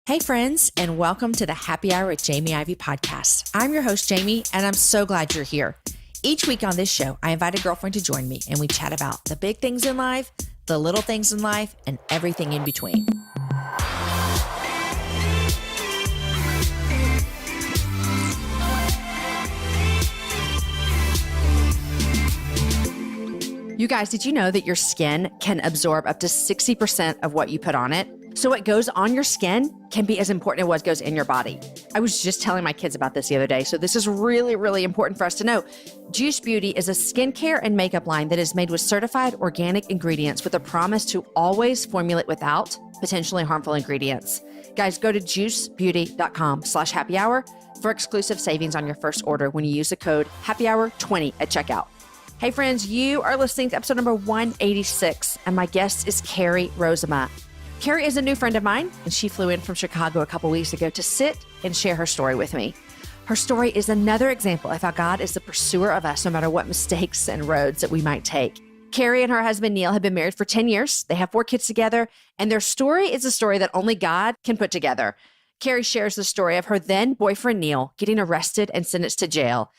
Hey friends, and welcome to the Happy Hour with Jamie Ivey podcast. I'm your host, Jamie, and I'm so glad you're here. Each week on this show, I invite a girlfriend to join me and we chat about the big things in life, the little things in life, and everything in between. You guys, did you know that your skin can absorb up to 60% of what you put on it? So what goes on your skin can be as important as what goes in your body. I was just telling my kids about this the other day, so this is really, really important for us to know. Juice Beauty is a skincare and makeup line that is made with certified organic ingredients with a promise to always formulate without potentially harmful ingredients. Guys, go to juicebeauty.com/happy hour for exclusive savings on your first order when you use the code happyhour20 at checkout. Hey friends, you are listening to episode number 186, and my guest is Carrie Rozema. Carrie is a new friend of mine, and she flew in from Chicago a couple weeks ago to sit and share her story with me. Her story is another example of how God is the pursuer of us, no matter what mistakes and roads that we might take. Carrie and her husband, Neal, have been married for 10 years. They have 4 kids together, and their story is a story that only God can put together. Carrie shares the story of her then boyfriend, Neal, getting arrested and sentenced to jail,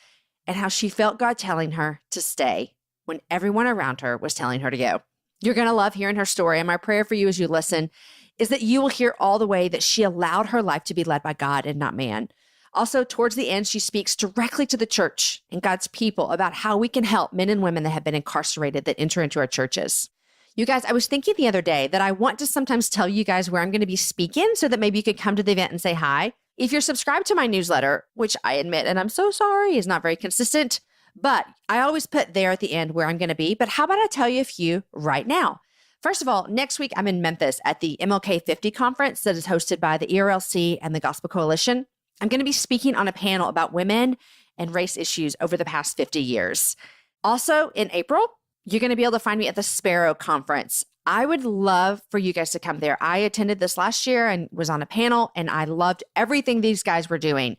and how she felt God telling her to stay when everyone around her was telling her to go. You're going to love hearing her story, and my prayer for you as you listen is that you will hear all the way that she allowed her life to be led by God and not man. Also, towards the end, she speaks directly to the church and God's people about how we can help men and women that have been incarcerated that enter into our churches. You guys, I was thinking the other day that I want to sometimes tell you guys where I'm going to be speaking so that maybe you could come to the event and say hi. If you're subscribed to my newsletter, which I admit, and I'm so sorry, is not very consistent, but I always put there at the end where I'm going to be. But how about I tell you a few right now? First of all, next week, I'm in Memphis at the MLK 50 conference that is hosted by the ERLC and the Gospel Coalition. I'm going to be speaking on a panel about women and race issues over the past 50 years. Also, in April, you're going to be able to find me at the Sparrow Conference. I would love for you guys to come there. I attended this last year and was on a panel, and I loved everything these guys were doing.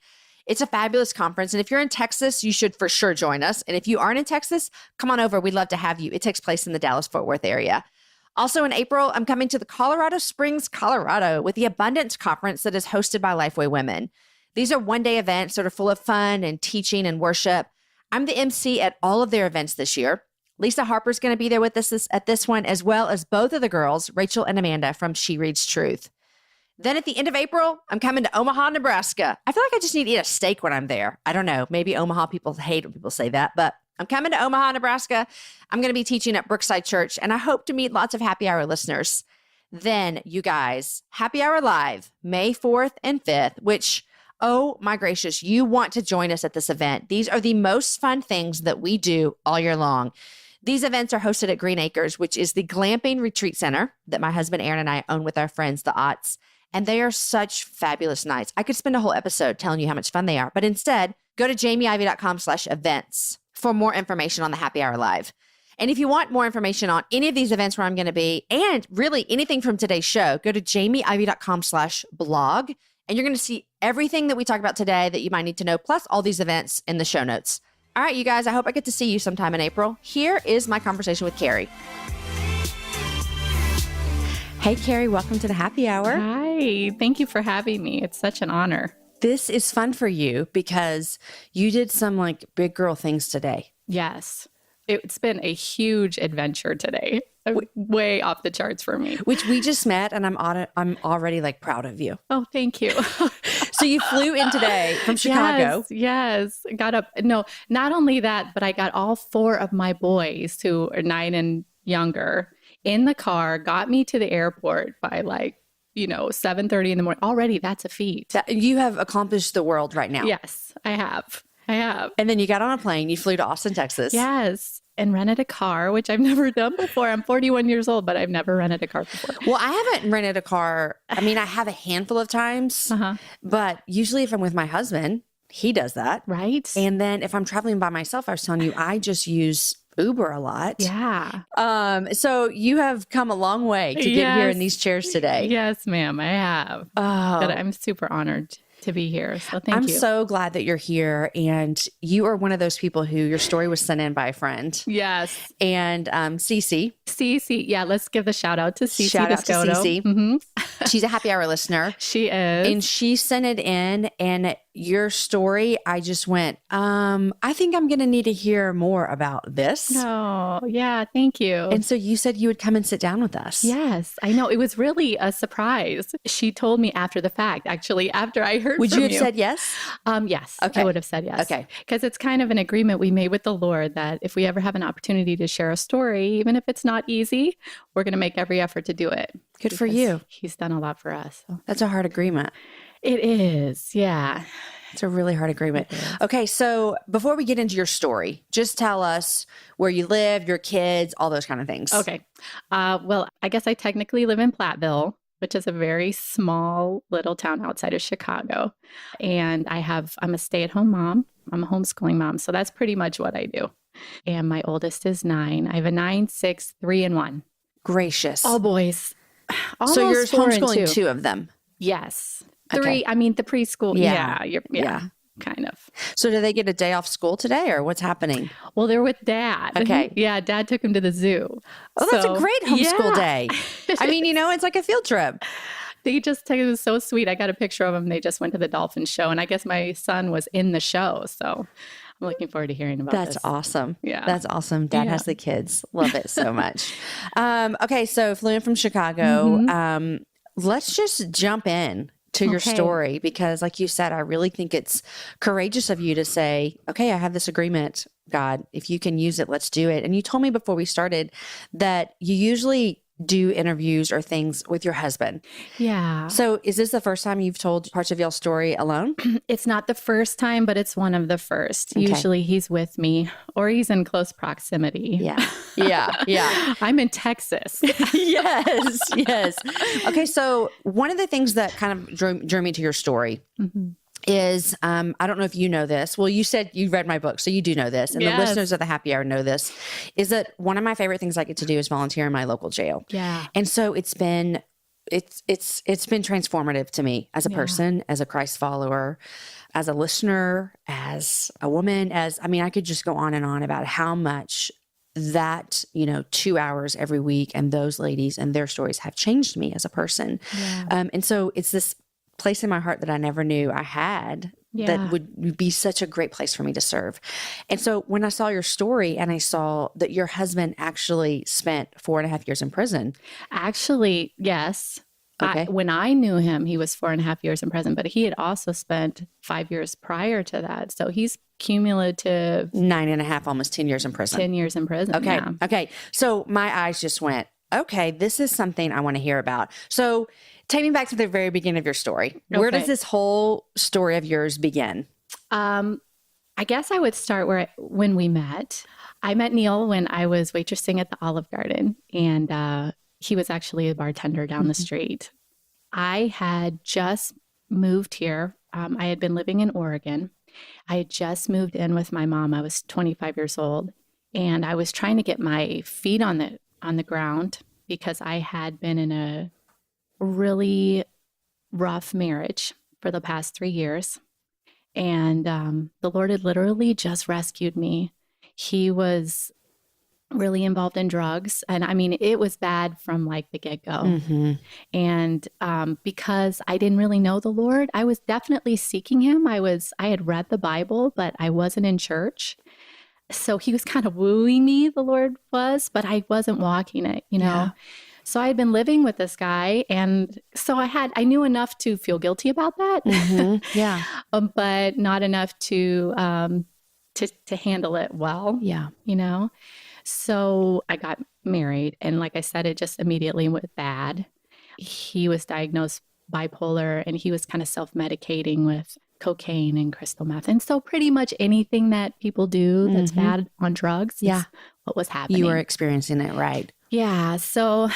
It's a fabulous conference, and if you're in Texas, you should for sure join us. And if you aren't in Texas, come on over. We'd love to have you. It takes place in the Dallas-Fort Worth area. Also in April, I'm coming to the Colorado Springs, Colorado with the Abundance Conference that is hosted by Lifeway Women. These are one-day events that are full of fun and teaching and worship. I'm the MC at all of their events this year. Lisa Harper's going to be there with us at this one, as well as both of the girls, Rachel and Amanda from She Reads Truth. Then at the end of April, I'm coming to Omaha, Nebraska. I feel like I just need to eat a steak when I'm there. I don't know. Maybe Omaha people hate when people say that, but I'm coming to Omaha, Nebraska. I'm going to be teaching at Brookside Church, and I hope to meet lots of Happy Hour listeners. Then, you guys, Happy Hour Live, May 4th and 5th, which, oh my gracious, you want to join us at this event. These are the most fun things that we do all year long. These events are hosted at Green Acres, which is the glamping retreat center that my husband Aaron and I own with our friends, the Otts. And they are such fabulous nights. I could spend a whole episode telling you how much fun they are, but instead, go to jamieivey.com/events for more information on the Happy Hour Live. And if you want more information on any of these events where I'm going to be, and really anything from today's show, go to jamieivey.com/blog, and you're going to see everything that we talk about today that you might need to know, plus all these events in the show notes. All right, you guys, I hope I get to see you sometime in April. Here is my conversation with Carrie. Hey, Carrie, welcome to the Happy Hour. Hi, thank you for having me. It's such an honor. This is fun for you because you did some like big girl things today. Yes, it's been a huge adventure today. Way off the charts for me. Which we just met, and I'm already like proud of you. Oh, thank you. So you flew in today from Chicago. Yes. Got up. No, not only that, but I got all 4 of my boys who are 9 and younger in the car, got me to the airport by 7:30 in the morning. Already, that's a feat. You have accomplished the world right now. Yes, I have. And then you got on a plane. You flew to Austin, Texas. Yes. And rented a car, which I've never done before. I'm 41 years old, but I've never rented a car before. Well, I haven't rented a car. I mean, I have a handful of times, but usually if I'm with my husband, he does that. Right. And then if I'm traveling by myself, I was telling you, I just use Uber a lot. Yeah. So you have come a long way to get here in these chairs today. Yes, ma'am, I have. Oh. But I'm super honored to be here. So thank I'm you. so glad that you're here. And you are one of those people who your story was sent in by a friend. Yes. And Cece. Cece. Yeah, let's give the shout out to Cece. Shout out to Cece. Mm-hmm. She's a happy hour listener. She is. And she sent it in, and your story, I just went, I think I'm going to need to hear more about this. Oh, yeah. Thank you. And so you said you would come and sit down with us. Yes, I know. It was really a surprise. She told me after the fact, actually, after I heard Would from you have said yes? Yes. Okay. I would have said yes. Okay. Because it's kind of an agreement we made with the Lord that if we ever have an opportunity to share a story, even if it's not easy, we're going to make every effort to do it. Good for you. He's done a lot for us. So. That's a hard agreement. It is. Yeah. It's a really hard agreement. Okay. So before we get into your story, just tell us where you live, your kids, all those kind of things. Okay. Well, I guess I technically live in Platteville, which is a very small little town outside of Chicago. And I'm a stay-at-home mom. I'm a homeschooling mom. So that's pretty much what I do. And my oldest is 9. I have a 9, 6, 3, and 1. Gracious. All boys. Almost so you're 4 and homeschooling 2. 2 of them. Yes. Okay. 3. I mean, the preschool. Yeah. Yeah. Kind of. So do they get a day off school today, or what's happening? Well, they're with Dad. Okay. Yeah, Dad took him to the zoo. Oh, that's a great homeschool Yeah. day. I mean, it's like a field trip. It was so sweet. I got a picture of them. They just went to the dolphin show, and I guess my son was in the show. So I'm looking forward to hearing about That's this. awesome. Yeah. That's awesome. Dad Yeah. has the kids. Love it so much. Okay. So flew in from Chicago. Mm-hmm. Let's just jump in to your story, because like you said, I really think it's courageous of you to say, okay, I have this agreement, God, if you can use it, let's do it. And you told me before we started that you usually do interviews or things with your husband. Yeah. So is this the first time you've told parts of y'all's story alone? It's not the first time, but it's one of the first. Okay. Usually he's with me or he's in close proximity. Yeah. Yeah. I'm in Texas. Yes. Okay. So one of the things that kind of drew me to your story is, I don't know if you know this. Well, you said you read my book, so you do know this. And the listeners of the Happy Hour know this, is that one of my favorite things I get to do is volunteer in my local jail. Yeah. And so it's been transformative to me as a person, as a Christ follower, as a listener, as a woman, I could just go on and on about how much that, 2 hours every week and those ladies and their stories have changed me as a person. Yeah. And so it's this place in my heart that I never knew I had that would be such a great place for me to serve. And so when I saw your story and I saw that your husband actually spent 4.5 years in prison. Actually, yes. Okay. When I knew him, he was 4.5 years in prison, but he had also spent 5 years prior to that. So he's cumulative 9.5, almost 10 years in prison. 10 years in prison. Okay. Yeah. Okay. So my eyes just went, okay, this is something I want to hear about. So take me back to the very beginning of your story. Where does this whole story of yours begin? I guess I would start when we met. I met Neal when I was waitressing at the Olive Garden, and he was actually a bartender down the street. I had just moved here. I had been living in Oregon. I had just moved in with my mom. I was 25 years old, and I was trying to get my feet on the ground because I had been in a really rough marriage for the past 3 years. And the Lord had literally just rescued me. He was really involved in drugs. And it was bad from like the get-go. Mm-hmm. And because I didn't really know the Lord, I was definitely seeking him. I had read the Bible, but I wasn't in church. So he was kind of wooing me, the Lord was, but I wasn't walking it, Yeah. So I had been living with this guy, and so I knew enough to feel guilty about that, Yeah. but not enough to handle it well. Yeah. So I got married, and like I said, it just immediately went bad. He was diagnosed bipolar, and he was kind of self-medicating with cocaine and crystal meth, and so pretty much anything that people do that's bad on drugs. Yeah. Is what was happening. You were experiencing it, right? Yeah. So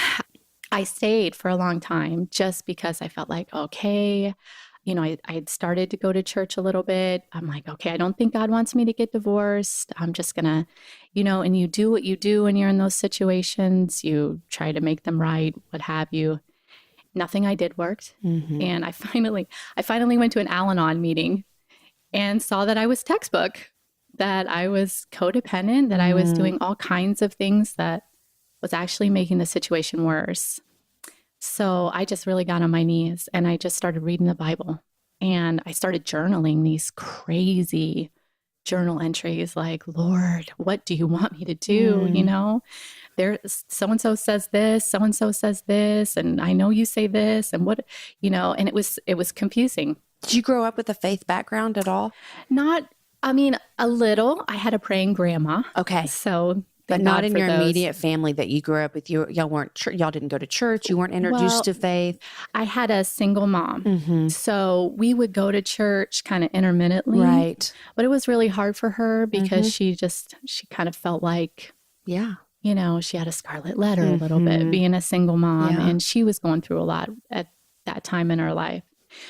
I stayed for a long time just because I felt like, okay, I had started to go to church a little bit. I'm like, okay, I don't think God wants me to get divorced. I'm just going to, and you do what you do when you're in those situations. You try to make them right, what have you. nothing I did worked. And I finally went to an Al-Anon meeting and saw that I was textbook, that I was codependent, that I was doing all kinds of things that was actually making the situation worse. So I just really got on my knees and I just started reading the Bible, and I started journaling these crazy journal entries like, Lord, what do you want me to do? You know, there's so-and-so says this, so-and-so says this, and I know you say this, and what, you know, and it was confusing. Did you grow up with a faith background at all? A little. I had a praying grandma. Okay. So, but not in your immediate family that you grew up with. Y'all didn't go to church. You weren't introduced to faith. I had a single mom. So we would go to church kind of intermittently. Right. But it was really hard for her because she kind of felt like, you know, she had a scarlet letter a little bit being a single mom. And she was going through a lot at that time in her life.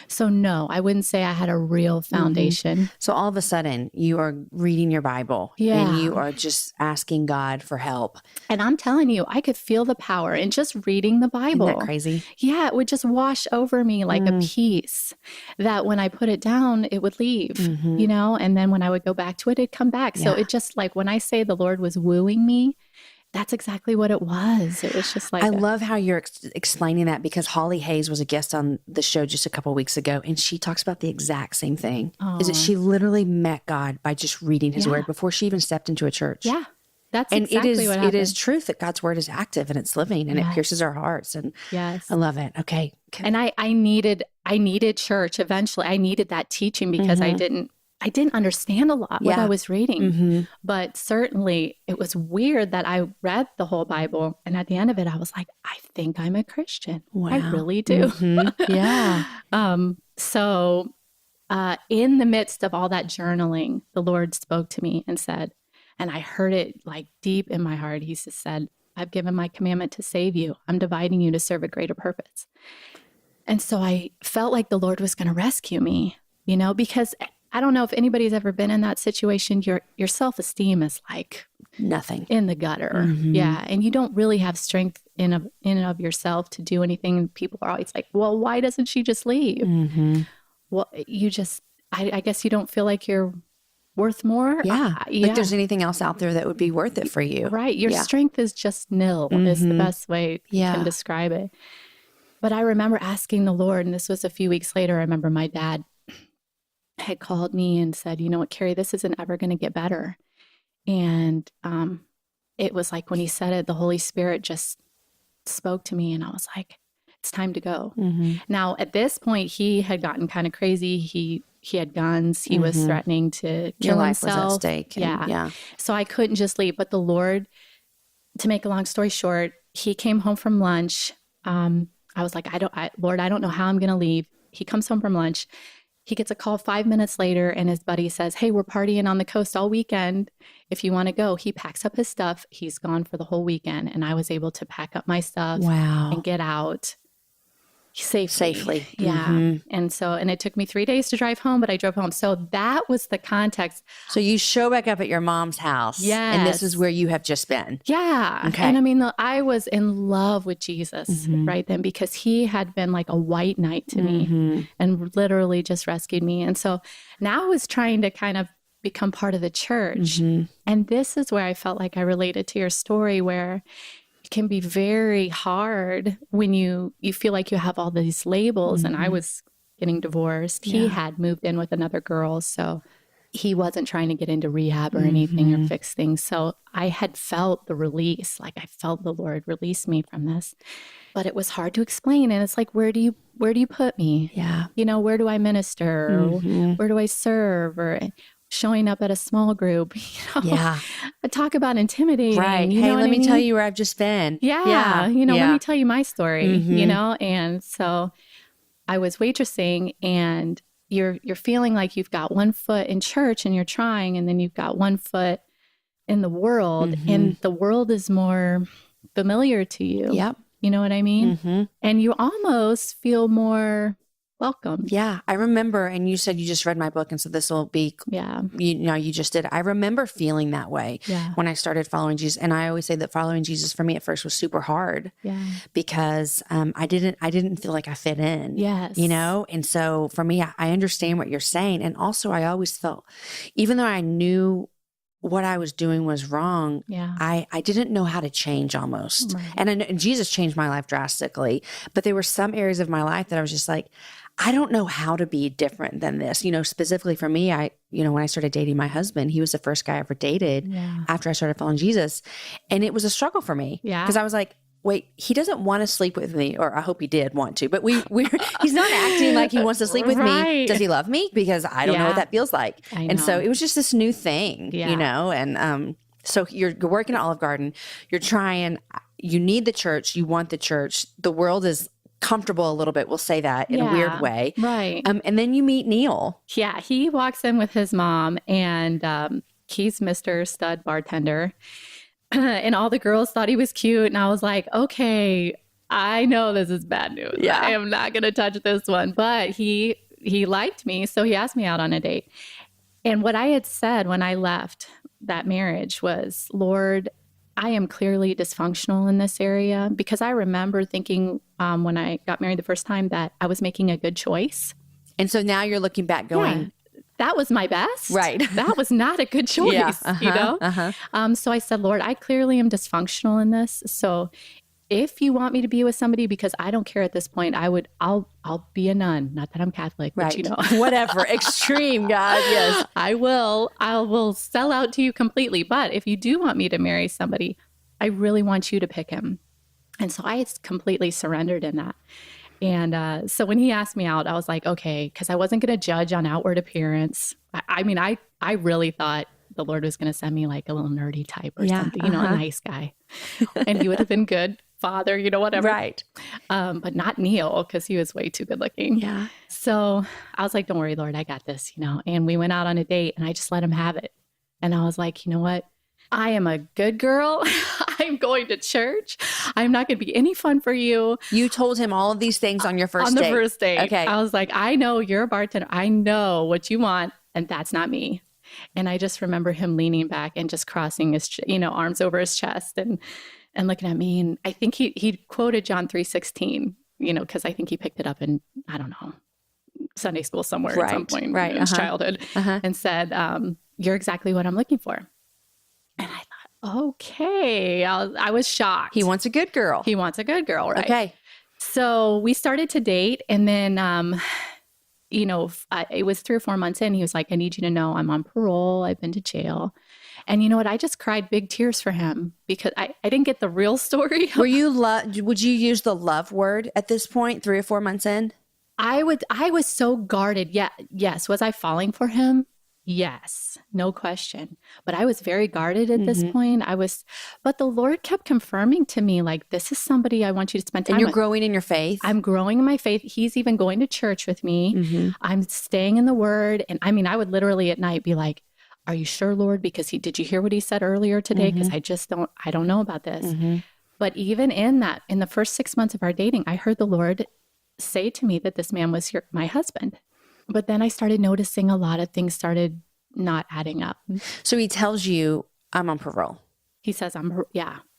So no, I wouldn't say I had a real foundation. So all of a sudden you are reading your Bible and you are just asking God for help. And I'm telling you, I could feel the power in just reading the Bible. Isn't that crazy? Yeah, it would just wash over me like a peace that when I put it down, it would leave, you know, and then when I would go back to it, it'd come back. So it just like when I say the Lord was wooing me, that's exactly what it was. It was just like I love how you're explaining that, because Holly Hayes was a guest on the show just a couple of weeks ago, and she talks about the exact same thing. Is that she literally met God by just reading His Word before she even stepped into a church. Yeah, that's exactly what happened. It is truth that God's Word is active and it's living and it pierces our hearts. And I love it. Okay. And I needed church eventually. I needed that teaching because I didn't understand a lot what I was reading, but certainly it was weird that I read the whole Bible. And at the end of it, I was like, I think I'm a Christian. Wow. I really do. So in the midst of all that journaling, the Lord spoke to me and said, and I heard it like deep in my heart. He just said, I've given my commandment to save you. I'm dividing you to serve a greater purpose. And so I felt like the Lord was going to rescue me, you know, because I don't know if anybody's ever been in that situation. Your self-esteem is like nothing in the gutter. Yeah. And you don't really have strength in and of yourself to do anything. People are always like, well, why doesn't she just leave? Well, I guess you don't feel like you're worth more. Like there's anything else out there that would be worth it for you. Right. Your strength is just nil is the best way to describe it. But I remember asking the Lord, and this was a few weeks later, I remember my dad had called me and said, you know what, Carrie, this isn't ever going to get better. And it was like when he said it, the Holy Spirit just spoke to me and I was like, it's time to go. Now, at this point, he had gotten kind of crazy. He had guns. He was threatening to kill Your life himself. was at stake. Yeah. So I couldn't just leave. But the Lord, to make a long story short, he came home from lunch. I was like, Lord, I don't know how I'm going to leave. He comes home from lunch. He gets a call 5 minutes later and his buddy says, hey, we're partying on the coast all weekend. If you want to go. He packs up his stuff. He's gone for the whole weekend. And I was able to pack up my stuff and get out safely. Yeah. And it took me 3 days to drive home, but I drove home. So that was the context. So you show back up at your mom's house. Yes. And this is where you have just been. Yeah. Okay. And I mean, I was in love with Jesus right then because he had been like a white knight to me and literally just rescued me. And so now I was trying to kind of become part of the church. And this is where I felt like I related to your story, where it can be very hard when you feel like you have all these labels. And I was getting divorced. He had moved in with another girl. So he wasn't trying to get into rehab or anything or fix things. So I had felt the release, like I felt the Lord release me from this, but it was hard to explain. And it's like, where do you put me? Yeah. You know, where do I minister? Where do I serve? Or showing up at a small group, you know, I talk about intimidating. Right. You hey, know let me tell you where I've just been. Yeah. You know, let me tell you my story, you know? And so I was waitressing and you're feeling like you've got one foot in church and you're trying, and then you've got one foot in the world and the world is more familiar to you. Yep. You know what I mean? And you almost feel more welcome. Yeah, I remember, and you said you just read my book, and so this will be, Yeah. You just did. I remember feeling that way Yeah. when I started following Jesus, and I always say that following Jesus for me at first was super hard Yeah. because I didn't feel like I fit in. Yes. And so for me, I understand what you're saying, and also I always felt, even though I knew what I was doing was wrong, Yeah. I didn't know how to change almost. Right. And Jesus changed my life drastically, but there were some areas of my life that I was just like, I don't know how to be different than this. Specifically for me, when I started dating my husband, he was the first guy I ever dated after I started following Jesus. And it was a struggle for me because I was like, wait, he doesn't want to sleep with me, or I hope he did want to, but he's not acting like he wants to sleep with me. Does he love me? Because I don't know what that feels like. And so it was just this new thing, and so you're working at Olive Garden, you're trying, you need the church, you want the church, the world is comfortable a little bit, we'll say that in a weird way. Right. And then you meet Neal. Yeah, he walks in with his mom, and he's Mr. Stud Bartender. And all the girls thought he was cute. And I was like, okay, I know this is bad news. Yeah. I am not going to touch this one. But he liked me. So he asked me out on a date. And what I had said when I left that marriage was, Lord, I am clearly dysfunctional in this area, because I remember thinking when I got married the first time that I was making a good choice. And so now you're looking back going, that was my best. Right. That was not a good choice, So I said, Lord, I clearly am dysfunctional in this. So if you want me to be with somebody, because I don't care at this point, I'll be a nun. Not that I'm Catholic, but whatever. Extreme, God. Yes. I will sell out to you completely. But if you do want me to marry somebody, I really want you to pick him. And so I completely surrendered in that. And so when he asked me out, I was like, okay, because I wasn't going to judge on outward appearance. I really thought the Lord was going to send me like a little nerdy type or something, a nice guy. And he would have been good father, whatever. Right. But not Neal, because he was way too good looking. Yeah. So I was like, don't worry, Lord, I got this, And we went out on a date, and I just let him have it. And I was like, you know what? I am a good girl. I'm going to church. I'm not going to be any fun for you. You told him all of these things on your first date. On the first date. Okay. I was like, I know you're a bartender. I know what you want, and that's not me. And I just remember him leaning back and just crossing his, arms over his chest and looking at me. And I think he quoted John 3:16, because I think he picked it up in, I don't know, Sunday school somewhere at some point in his childhood, and said, you're exactly what I'm looking for. And I thought, okay, I was shocked. He wants a good girl. He wants a good girl, right? Okay. So we started to date, and then, it was 3 or 4 months in. He was like, I need you to know I'm on parole. I've been to jail. And you know what? I just cried big tears for him because I didn't get the real story. Would you use the love word at this point, 3 or 4 months in? I was so guarded. Yeah. Yes. Was I falling for him? Yes, no question. But I was very guarded at this point. But the Lord kept confirming to me, like, this is somebody I want you to spend time with. And you're growing in your faith. I'm growing in my faith. He's even going to church with me. I'm staying in the word. And I mean, I would literally at night be like, are you sure, Lord? Because did you hear what he said earlier today? Because I don't know about this. But even in the first 6 months of our dating, I heard the Lord say to me that this man was my husband. But then I started noticing a lot of things started not adding up. So he tells you, I'm on parole. He says,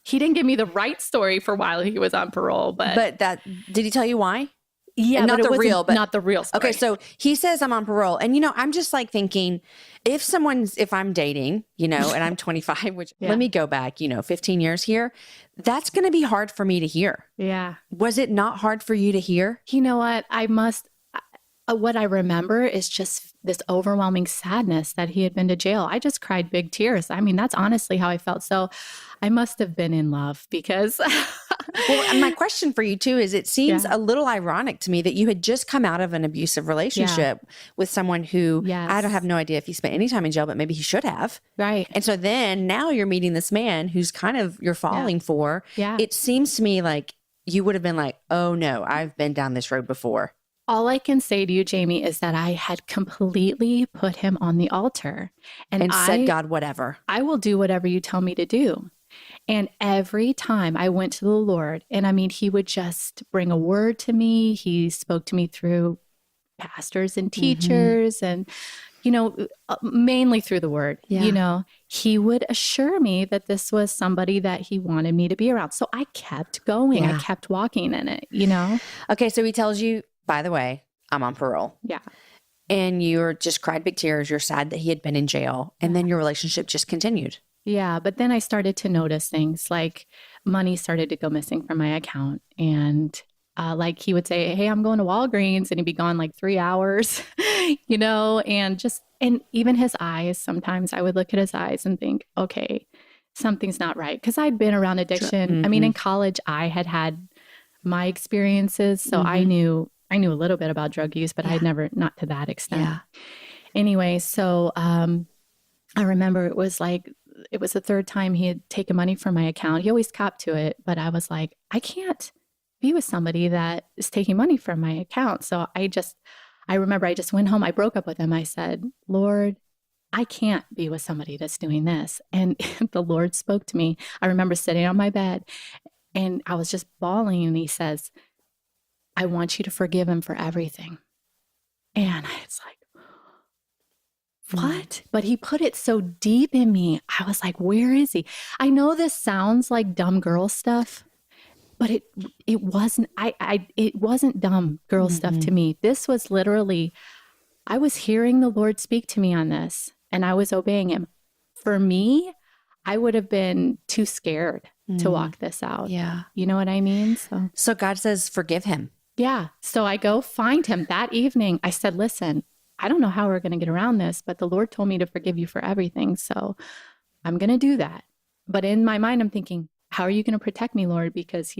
He didn't give me the right story for while he was on parole. But did he tell you why? Yeah, not the real story. Okay, so he says I'm on parole. And, I'm just like thinking, if I'm dating, and I'm 25, which let me go back, 15 years here, that's going to be hard for me to hear. Yeah. Was it not hard for you to hear? You know what? What I remember is just this overwhelming sadness that he had been to jail. I just cried big tears. I mean, that's honestly how I felt. So I must have been in love because... Well, my question for you too is it seems a little ironic to me that you had just come out of an abusive relationship with someone who I don't have no idea if he spent any time in jail, but maybe he should have. Right. And so then now you're meeting this man who's kind of you're falling for. Yeah. It seems to me like you would have been like, oh no, I've been down this road before. All I can say to you, Jamie, is that I had completely put him on the altar and said, God, whatever. I will do whatever you tell me to do. And every time I went to the Lord, and I mean, he would just bring a word to me. He spoke to me through pastors and teachers and, mainly through the word, he would assure me that this was somebody that he wanted me to be around. So I kept going. I kept walking in it, Okay. So he tells you, by the way, I'm on parole. Yeah. And you're just cried big tears. You're sad that he had been in jail. And then your relationship just continued. Yeah. But then I started to notice things like money started to go missing from my account. And like he would say, hey, I'm going to Walgreens, and he'd be gone like 3 hours, and even his eyes, sometimes I would look at his eyes and think, okay, something's not right. Cause I'd been around addiction. I mean, in college I had my experiences. So I knew a little bit about drug use, but I'd never, not to that extent. Yeah. Anyway. So, I remember it was the third time he had taken money from my account. He always copped to it, but I was like, I can't be with somebody that is taking money from my account. So I remember I just went home. I broke up with him. I said, Lord, I can't be with somebody that's doing this. And the Lord spoke to me. I remember sitting on my bed and I was just bawling. And he says, I want you to forgive him for everything. And it's like, what? But he put it so deep in me. I was like, where is he? I know this sounds like dumb girl stuff, but it wasn't. It wasn't dumb girl stuff to me. This was literally, I was hearing the Lord speak to me on this, and I was obeying him. For me, I would have been too scared to walk this out. Yeah, you know what I mean. So God says, forgive him. Yeah. So I go find him that evening. I said, listen, I don't know how we're going to get around this, but the Lord told me to forgive you for everything. So I'm going to do that. But in my mind, I'm thinking, how are you going to protect me, Lord? Because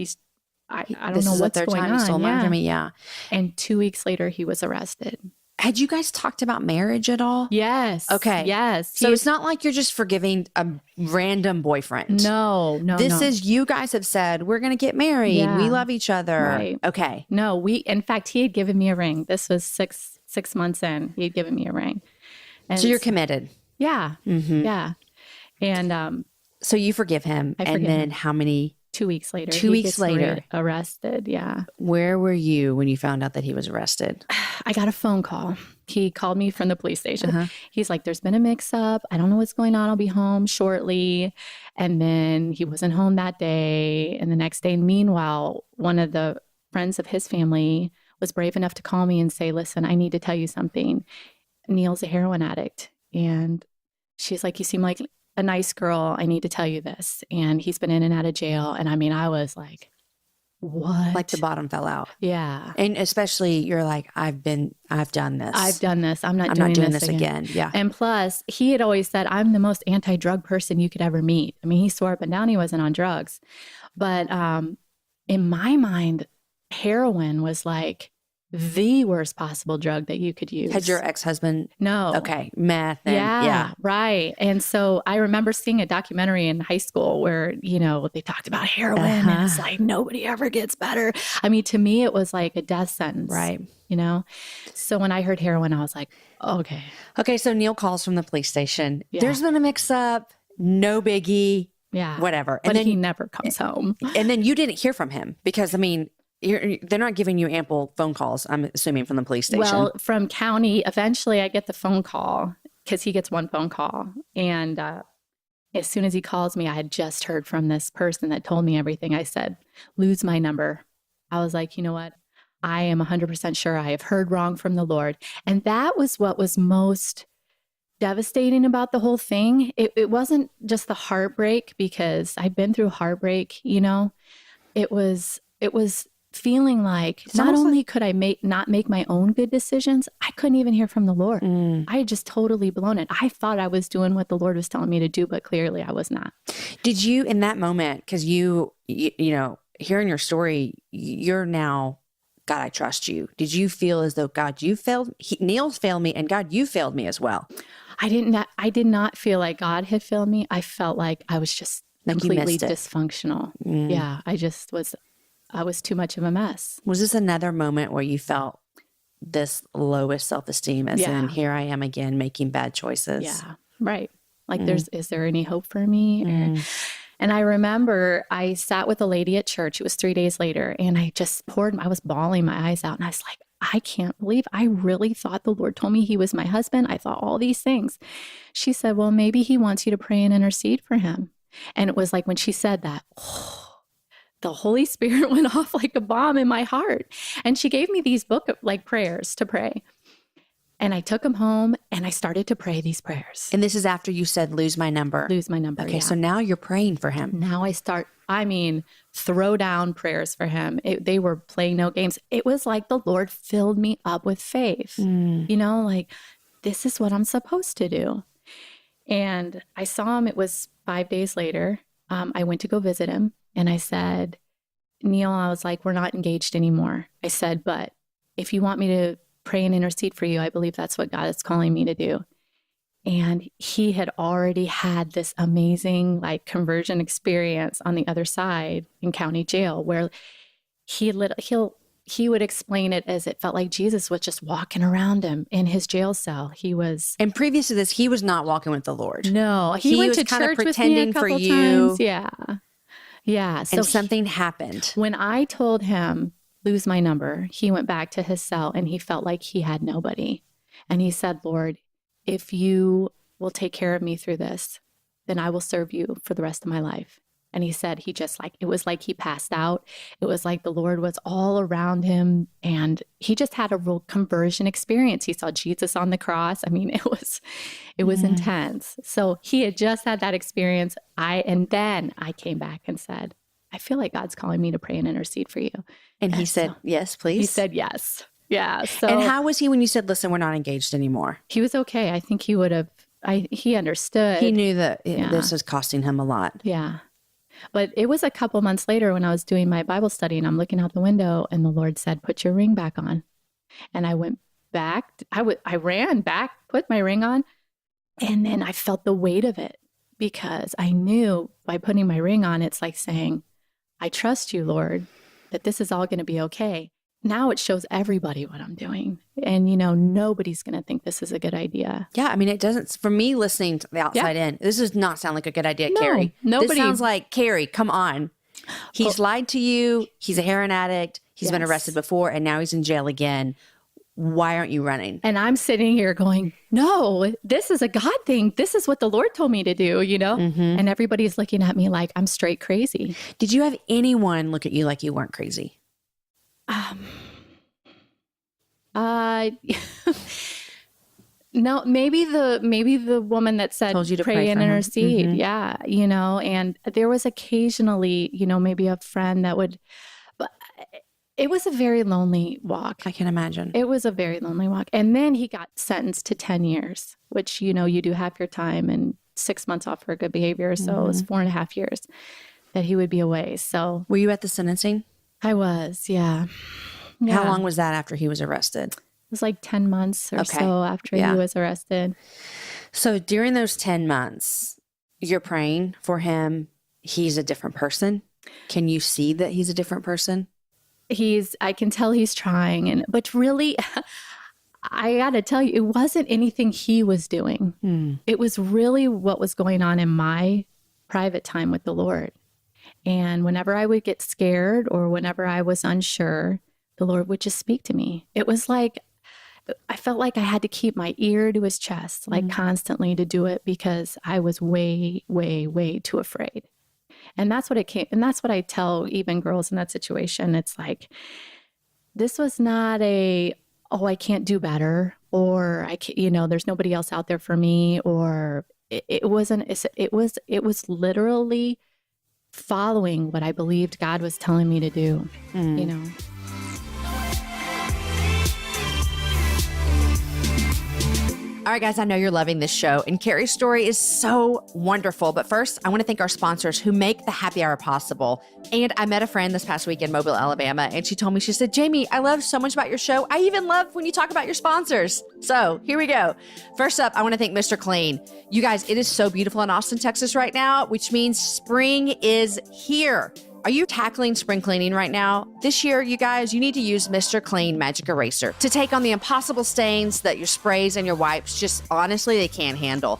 I don't know what's going on. Stole money from me. Yeah. And 2 weeks later, he was arrested. Had you guys talked about marriage at all? Yes. Okay. Yes. So it's not like you're just forgiving a random boyfriend. No. This is, you guys have said, we're going to get married. Yeah. We love each other. Right. Okay. No, in fact, he had given me a ring. This was six months in. He had given me a ring. And so you're committed. Yeah. Mm-hmm. Yeah. And so you forgive him. And then how many? 2 weeks later. 2 weeks later. Arrested. Yeah. Where were you when you found out that he was arrested? I got a phone call. He called me from the police station. He's like, there's been a mix up. I don't know what's going on. I'll be home shortly. And then he wasn't home that day. And the next day, meanwhile, one of the friends of his family was brave enough to call me and say, listen, I need to tell you something. Neal's a heroin addict. And she's like, you seem like a nice girl. I need to tell you this. And he's been in and out of jail. And I mean, I was like, what? Like the bottom fell out. Yeah. And especially you're like, I've done this. I've done this. I'm not doing this again. Yeah. And plus, he had always said, I'm the most anti-drug person you could ever meet. I mean, he swore up and down he wasn't on drugs. But in my mind, heroin was like the worst possible drug that you could use. Had your ex-husband? No. Okay. Meth. Yeah. Right. And so I remember seeing a documentary in high school where, they talked about heroin and it's like, nobody ever gets better. I mean, to me, it was like a death sentence. Right. So when I heard heroin, I was like, okay. Okay. So Neal calls from the police station. Yeah. There's been a mix up. No biggie. Yeah. Whatever. And then he never comes home. And then you didn't hear from him because, I mean, they're not giving you ample phone calls, I'm assuming, from the police station. Well, from county, eventually I get the phone call because he gets one phone call. And as soon as he calls me, I had just heard from this person that told me everything. I said, lose my number. I was like, you know what? I am 100% sure I have heard wrong from the Lord. And that was what was most devastating about the whole thing. It wasn't just the heartbreak, because I've been through heartbreak, It was feeling like not only could I not make my own good decisions, I couldn't even hear from the Lord. I had just totally blown it. I thought I was doing what the Lord was telling me to do, but clearly I was not. Did you, in that moment, because you hearing your story, you're now, God, I trust you. Did you feel as though, God, you failed? Neal's failed me, and God, you failed me as well. I did not feel like God had failed me. I felt like I was just completely dysfunctional. Yeah, I was too much of a mess. Was this another moment where you felt this lowest self-esteem, as in, here I am again making bad choices? Yeah, right. Like, is there any hope for me? And I remember I sat with a lady at church. It was 3 days later, and I was bawling my eyes out. And I was like, I can't believe I really thought the Lord told me he was my husband. I thought all these things. She said, well, maybe he wants you to pray and intercede for him. And it was like when she said that, the Holy Spirit went off like a bomb in my heart. And she gave me these book of like prayers to pray. And I took them home and I started to pray these prayers. And this is after you said, lose my number. Lose my number. Okay, yeah. so now you're praying for him. Now I start, throw down prayers for him. They were playing no games. It was like the Lord filled me up with faith. Like, this is what I'm supposed to do. And I saw him, it was 5 days later. I went to go visit him and I said, Neal, I was like, we're not engaged anymore. I said, but if you want me to pray and intercede for you, I believe that's what God is calling me to do. And he had already had this amazing like conversion experience on the other side in county jail, where he would explain it as it felt like Jesus was just walking around him in his jail cell. And previous to this, he was not walking with the Lord. No, he went was to kind church of pretending with me a for couple you. times. Yeah. Yeah. So and something happened. When I told him, lose my number, he went back to his cell and he felt like he had nobody. And he said, Lord, if you will take care of me through this, then I will serve you for the rest of my life. And he said, it was like he passed out. It was like the Lord was all around him. And he just had a real conversion experience. He saw Jesus on the cross. It was intense. So he had just had that experience. And then I came back and said, I feel like God's calling me to pray and intercede for you. And he said, yes, please. He said, yes. Yeah. So, and how was he when you said, listen, we're not engaged anymore? He was okay. I think he would have, he understood. He knew that this was costing him a lot. Yeah. But it was a couple months later when I was doing my Bible study and I'm looking out the window and the Lord said, put your ring back on. And I went back. I ran back, put my ring on. And then I felt the weight of it because I knew by putting my ring on, it's like saying, I trust you, Lord, that this is all going to be okay. Now it shows everybody what I'm doing. And, nobody's going to think this is a good idea. Yeah. It doesn't, for me listening to the outside in, this does not sound like a good idea, No, Carrie. nobody. This sounds like, Carrie, come on. He's lied to you. He's a heroin addict. He's been arrested before and now he's in jail again. Why aren't you running? And I'm sitting here going, no, this is a God thing. This is what the Lord told me to do, And everybody's looking at me like I'm straight crazy. Did you have anyone look at you like you weren't crazy? No, maybe the woman that said, told you to pray and intercede. Mm-hmm. Yeah. And there was occasionally, maybe a friend that would, but it was a very lonely walk. I can imagine. It was a very lonely walk. And then he got sentenced to 10 years, which, you do half your time and 6 months off for good behavior. So it was 4.5 years that he would be away. So were you at the sentencing? I was, yeah. How long was that after he was arrested? It was like 10 months or so after he was arrested. So during those 10 months, you're praying for him. He's a different person. Can you see that he's a different person? I can tell he's trying. But really, I got to tell you, it wasn't anything he was doing. It was really what was going on in my private time with the Lord. And whenever I would get scared or whenever I was unsure, the Lord would just speak to me. It was like, I felt like I had to keep my ear to his chest, like constantly to do it because I was way, way, way too afraid. And that's what it came. And that's what I tell even girls in that situation. It's like, this was not I can't do better, or I can't, there's nobody else out there for me, or it wasn't, it was literally following what I believed God was telling me to do, All right, guys, I know you're loving this show, and Carrie's story is so wonderful. But first, I want to thank our sponsors who make the happy hour possible. And I met a friend this past week in Mobile, Alabama, and she told me, she said, Jamie, I love so much about your show. I even love when you talk about your sponsors. So here we go. First up, I want to thank Mr. Clean. You guys, it is so beautiful in Austin, Texas right now, which means spring is here. Are you tackling spring cleaning right now? This year, you guys, you need to use Mr. Clean Magic Eraser to take on the impossible stains that your sprays and your wipes just honestly, they can't handle.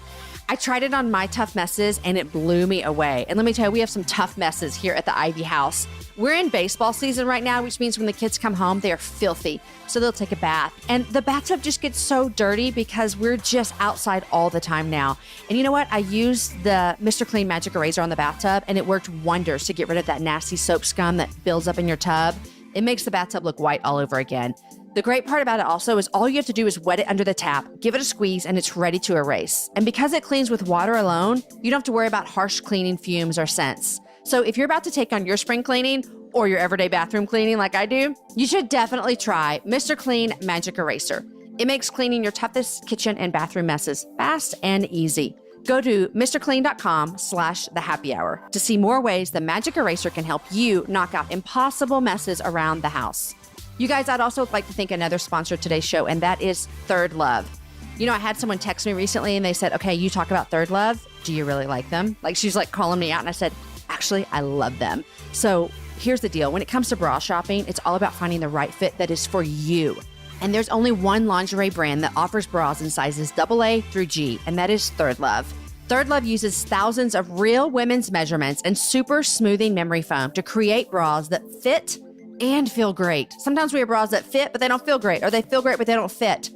I tried it on my tough messes and it blew me away. And let me tell you, we have some tough messes here at the Ivey house. We're in baseball season right now, which means when the kids come home, they are filthy. So they'll take a bath. And the bathtub just gets so dirty because we're just outside all the time now. And you know what? I used the Mr. Clean Magic Eraser on the bathtub, and it worked wonders to get rid of that nasty soap scum that builds up in your tub. It makes the bathtub look white all over again. The great part about it also is all you have to do is wet it under the tap, give it a squeeze, and it's ready to erase. And because it cleans with water alone, you don't have to worry about harsh cleaning fumes or scents. So if you're about to take on your spring cleaning or your everyday bathroom cleaning like I do, you should definitely try Mr. Clean Magic Eraser. It makes cleaning your toughest kitchen and bathroom messes fast and easy. Go to mrclean.com/thehappyhour to see more ways the Magic Eraser can help you knock out impossible messes around the house. You guys, I'd also like to thank another sponsor of today's show, and that is Third Love. You know, I had someone text me recently and they said, okay, you talk about Third Love. Do you really like them? Like, she's like calling me out, and I said, actually, I love them. So here's the deal. When it comes to bra shopping, it's all about finding the right fit that is for you. And there's only one lingerie brand that offers bras in sizes AA through G, and that is Third Love. Third Love uses thousands of real women's measurements and super smoothing memory foam to create bras that fit and feel great. Sometimes we have bras that fit, but they don't feel great, or they feel great, but they don't fit.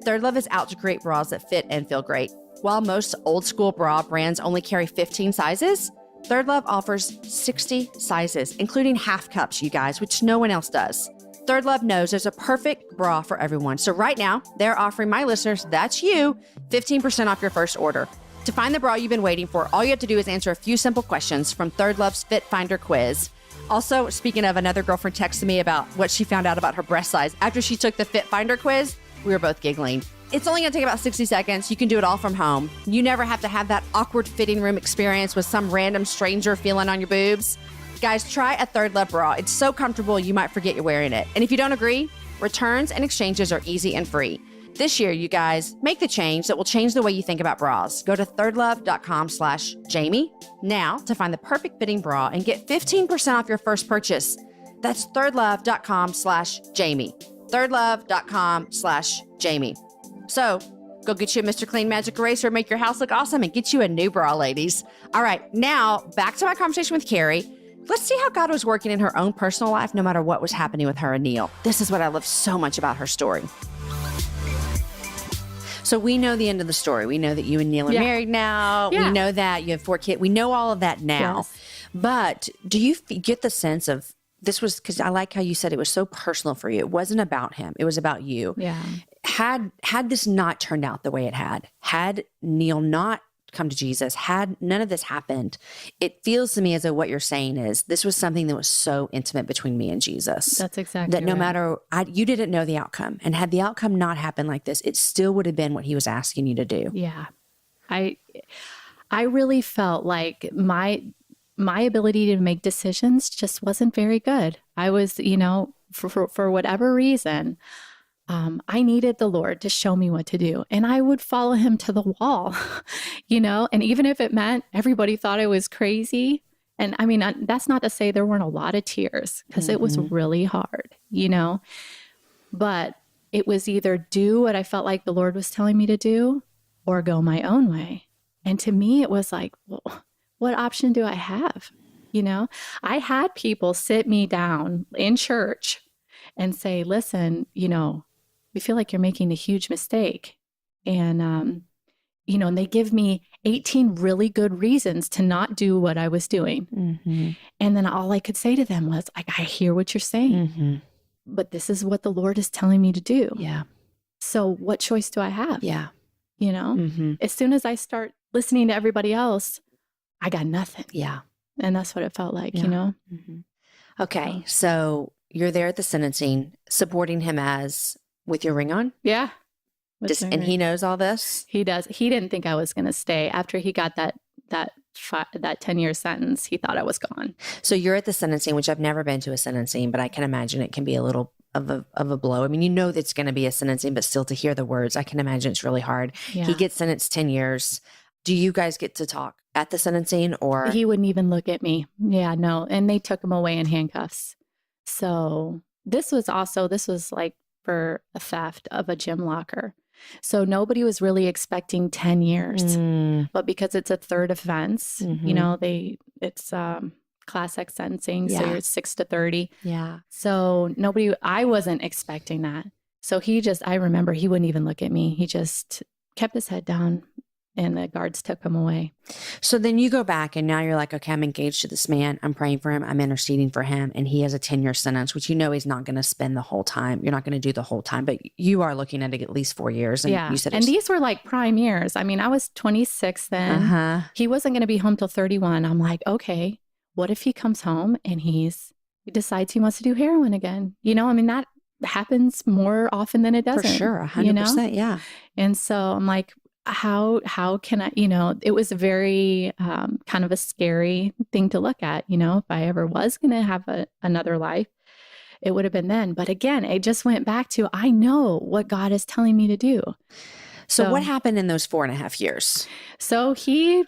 Third Love is out to create bras that fit and feel great. While most old school bra brands only carry 15 sizes, Third Love offers 60 sizes, including half cups, you guys, which no one else does. Third Love knows there's a perfect bra for everyone. So right now, they're offering my listeners, that's you, 15% off your first order. To find the bra you've been waiting for, all you have to do is answer a few simple questions from Third Love's Fit Finder quiz. Also, speaking of, another girlfriend texted me about what she found out about her breast size. After she took the Fit Finder quiz, we were both giggling. It's only going to take about 60 seconds. You can do it all from home. You never have to have that awkward fitting room experience with some random stranger feeling on your boobs. Guys, try a Third Love bra. It's so comfortable you might forget you're wearing it. And if you don't agree, returns and exchanges are easy and free. This year, you guys, make the change that will change the way you think about bras. Go to thirdlove.com/Jamie now to find the perfect fitting bra and get 15% off your first purchase. That's thirdlove.com/Jamie. thirdlove.com/Jamie. So go get you a Mr. Clean Magic Eraser, make your house look awesome, and get you a new bra, ladies. All right, now back to my conversation with Carrie. Let's see how God was working in her own personal life, no matter what was happening with her and Neal. This is what I love so much about her story. So we know the end of the story. We know that you and Neal are married now. Yeah. We know that you have 4 kids. We know all of that now. Yes. But do you get the sense of, this was, because I like how you said it was so personal for you. It wasn't about him. It was about you. Yeah. Had this not turned out the way it had Neal not come to Jesus, had none of this happened, it feels to me as though what you're saying is this was something that was so intimate between me and Jesus. That's exactly that. No matter, you didn't know the outcome, and had the outcome not happened like this, it still would have been what he was asking you to do. Yeah, I really felt like my ability to make decisions just wasn't very good. I was, for whatever reason, I needed the Lord to show me what to do, and I would follow him to the wall, and even if it meant everybody thought I was crazy. And I mean, that's not to say there weren't a lot of tears, because it was really hard, but it was either do what I felt like the Lord was telling me to do or go my own way. And to me, it was like, well, what option do I have? I had people sit me down in church and say, listen, we feel like you're making a huge mistake. And, and they give me 18 really good reasons to not do what I was doing. Mm-hmm. And then all I could say to them was, I hear what you're saying, but this is what the Lord is telling me to do. Yeah. So what choice do I have? Yeah. As soon as I start listening to everybody else, I got nothing. Yeah. And that's what it felt like, Mm-hmm. Okay. So you're there at the sentencing, supporting him with your ring on? Yeah. And he knows all this? He does. He didn't think I was going to stay. After he got that 10-year sentence, he thought I was gone. So you're at the sentencing, which I've never been to a sentencing, but I can imagine it can be a little of a blow. I mean, that it's going to be a sentencing, but still to hear the words, I can imagine it's really hard. Yeah. He gets sentenced 10 years. Do you guys get to talk at the sentencing, or? He wouldn't even look at me. Yeah, no. And they took him away in handcuffs. So this was like for a theft of a gym locker. So nobody was really expecting 10 years, but because it's a third offense, it's Class X sentencing. So Yeah. you're 6 to 30. Yeah. So I wasn't expecting that. So I remember he wouldn't even look at me. He just kept his head down and the guards took him away. So then you go back and now you're like, okay, I'm engaged to this man. I'm praying for him. I'm interceding for him. And he has a 10-year sentence, which he's not going to spend the whole time. You're not going to do the whole time, but you are looking at at least 4 years. And you said, and these were like prime years. I mean, I was 26 then. He wasn't going to be home till 31. I'm like, okay, what if he comes home and he decides he wants to do heroin again? I mean, that happens more often than it doesn't. For sure. 100%. Yeah. And so I'm like, how can I, it was a very kind of a scary thing to look at, if I ever was going to have another life, it would have been then. But again, it just went back to, I know what God is telling me to do. So what happened in those 4.5 years? So he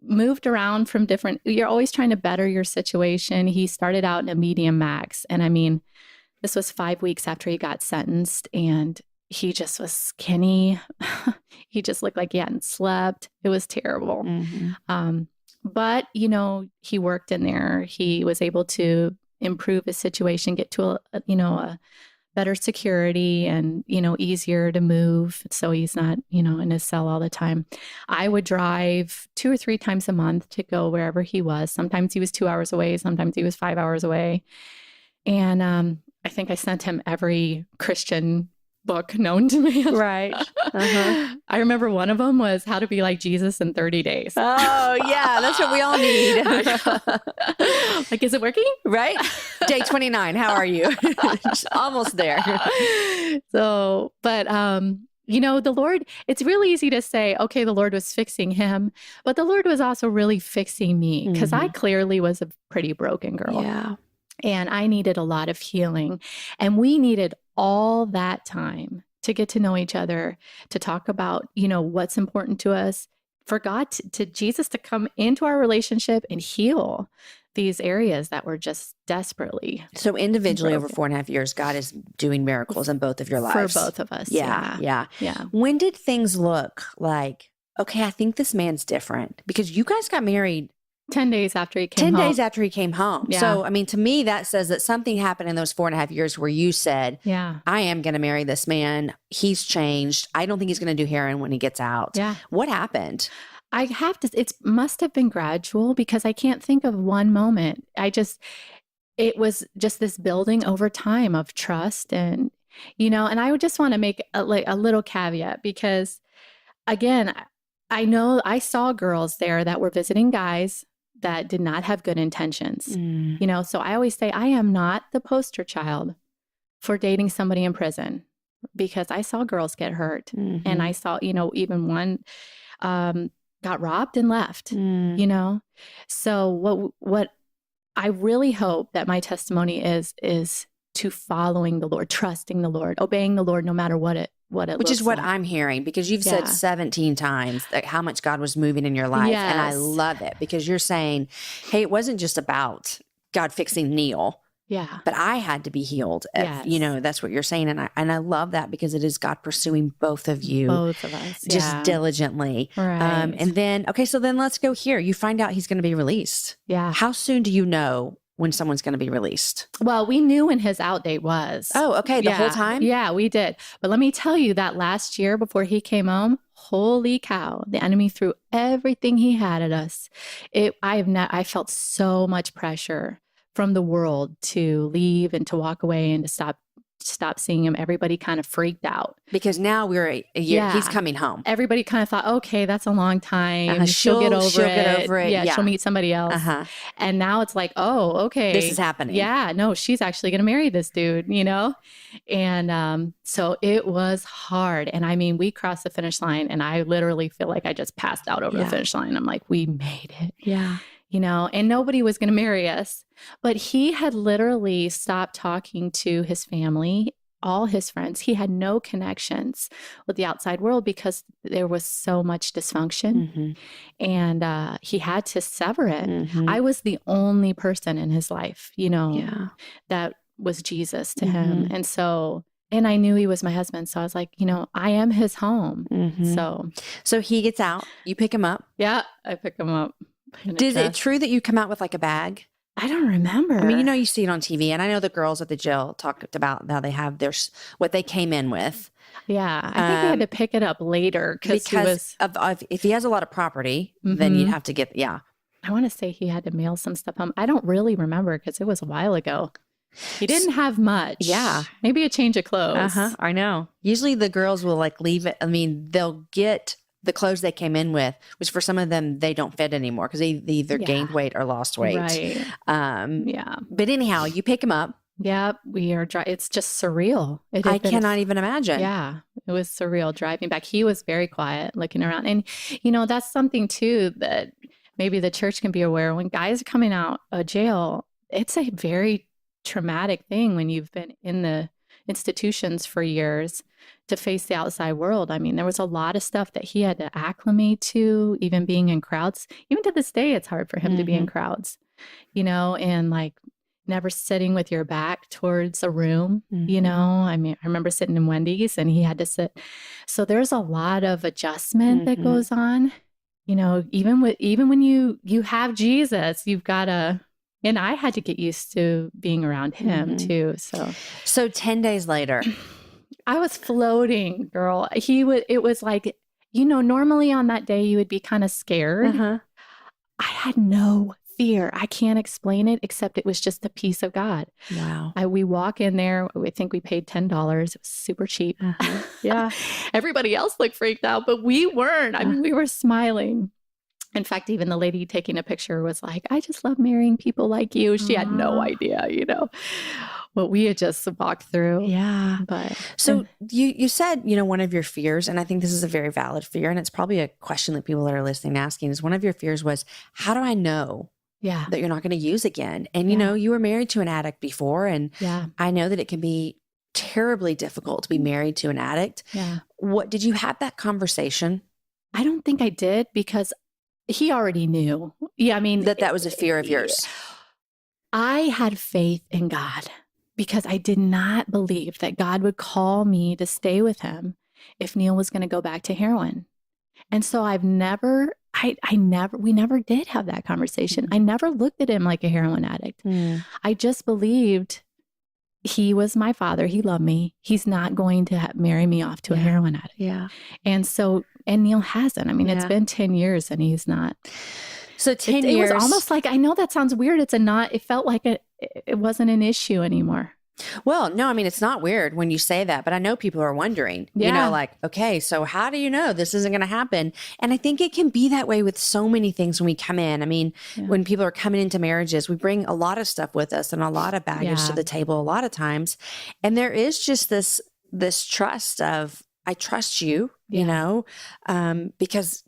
moved around from you're always trying to better your situation. He started out in a medium max. And I mean, this was 5 weeks after he got sentenced, and he just was skinny. He just looked like he hadn't slept. It was terrible. But, he worked in there. He was able to improve his situation, get to a better security and, easier to move. So he's not, in his cell all the time. I would drive 2 or 3 times a month to go wherever he was. Sometimes he was 2 hours away. Sometimes he was 5 hours away. And I think I sent him every Christian book known to man. Right. I remember one of them was How to Be Like Jesus in 30 Days. Oh, yeah. That's what we all need. Like, is it working? Right? Day 29. How are you? Almost there. So, but, the Lord, it's really easy to say, okay, the Lord was fixing him, but the Lord was also really fixing me because I clearly was a pretty broken girl. Yeah. And I needed a lot of healing. And we needed all that time to get to know each other, to talk about, what's important to us, for God to Jesus to come into our relationship and heal these areas that were just desperately. So individually broken. over 4.5 years, God is doing miracles in both of your lives. For both of us. Yeah. Yeah. When did things look like, okay, I think this man's different? Because you guys got married 10 days after he came 10 home. days after he came home. Yeah. So, I mean, to me, that says that something happened in those 4.5 years where you said, Yeah. I am going to marry this man. He's changed. I don't think he's going to do heroin when he gets out. Yeah. What happened? It must have been gradual because I can't think of one moment. It was just this building over time of trust and I would just want to make a little caveat because again, I know I saw girls there that were visiting guys that did not have good intentions, so I always say I am not the poster child for dating somebody in prison because I saw girls get hurt and I saw, even one got robbed and left, So what I really hope that my testimony is to following the Lord, trusting the Lord, obeying the Lord, no matter what it Which is what like. I'm hearing because you've said 17 times that how much God was moving in your life. Yes. And I love it because you're saying, hey, it wasn't just about God fixing Neal. Yeah. But I had to be healed. Yes. That's what you're saying. And I love that because it is God pursuing both of you. Both of us. Just diligently. Right. And then, okay, so then let's go here. You find out he's going to be released. Yeah. How soon do you know when someone's going to be released? Well, we knew when his out date was. Oh, okay. The whole time? Yeah, we did. But let me tell you that last year before he came home, holy cow, the enemy threw everything he had at us. I felt so much pressure from the world to leave and to walk away and to stop seeing him. Everybody kind of freaked out. Because now we're a year, Yeah. he's coming home. Everybody kind of thought, okay, that's a long time. She'll get over it. Yeah, she'll meet somebody else. And now it's like, oh, okay. This is happening. Yeah, no, she's actually going to marry this dude, And so it was hard. And I mean, we crossed the finish line and I literally feel like I just passed out over the finish line. I'm like, we made it. Yeah. And nobody was going to marry us. But he had literally stopped talking to his family, all his friends. He had no connections with the outside world because there was so much dysfunction and he had to sever it. I was the only person in his life, that was Jesus to him. And I knew he was my husband. So I was like, I am his home. So he gets out, you pick him up. Yeah, I pick him up. Is it true that you come out with like a bag? I don't remember. I mean, you see it on TV, and I know the girls at the jail talked about how they have what they came in with. Yeah, I think they had to pick it up later because if he has a lot of property, then you'd have to get, I want to say he had to mail some stuff home. I don't really remember because it was a while ago. He didn't have much. Yeah. Maybe a change of clothes. I know. Usually the girls will like leave it. I mean, they'll get the clothes they came in with, which for some of them, they don't fit anymore because they either gained weight or lost weight. Right. But anyhow, you pick him up. Yeah, we are. It's just surreal. I cannot even imagine. Yeah, it was surreal driving back. He was very quiet, looking around. And, that's something too that maybe the church can be aware. When guys are coming out of jail, it's a very traumatic thing when you've been in the institutions for years to face the outside world. I mean, there was a lot of stuff that he had to acclimate to, even being in crowds. Even to this day, it's hard for him to be in crowds, and like never sitting with your back towards a room, I mean, I remember sitting in Wendy's and he had to sit. So there's a lot of adjustment that goes on, even when you have Jesus, you've got to, and I had to get used to being around him too. So 10 days later, I was floating, girl. It was like, normally on that day you would be kind of scared. I had no fear. I can't explain it except it was just the peace of God. Wow. We walk in there. I think we paid $10. It was super cheap. Yeah. Everybody else looked freaked out, but we weren't. I mean, we were smiling. In fact, even the lady taking a picture was like, I just love marrying people like you. She had no idea, what we had just walked through. Yeah. But so you said, one of your fears, and I think this is a very valid fear, and it's probably a question that people that are listening asking, is one of your fears was, how do I know that you're not going to use again? And, you were married to an addict before, and I know that it can be terribly difficult to be married to an addict. Yeah. What, did you have that conversation? I don't think I did because he already knew. Yeah. I mean, that was a fear of yours. I had faith in God because I did not believe that God would call me to stay with him if Neal was going to go back to heroin. And so we never did have that conversation. I never looked at him like a heroin addict. I just believed he was my father. He loved me. He's not going to marry me off to a heroin addict. Yeah. And Neal hasn't. I mean, it's been 10 years and he's not. So 10 years. It was almost like, I know that sounds weird. It felt like it wasn't an issue anymore. Well, no, I mean, it's not weird when you say that, but I know people are wondering, like, okay, so how do you know this isn't going to happen? And I think it can be that way with so many things when we come in. I mean, when people are coming into marriages, we bring a lot of stuff with us and a lot of baggage to the table a lot of times. And there is just this trust of, I trust you, because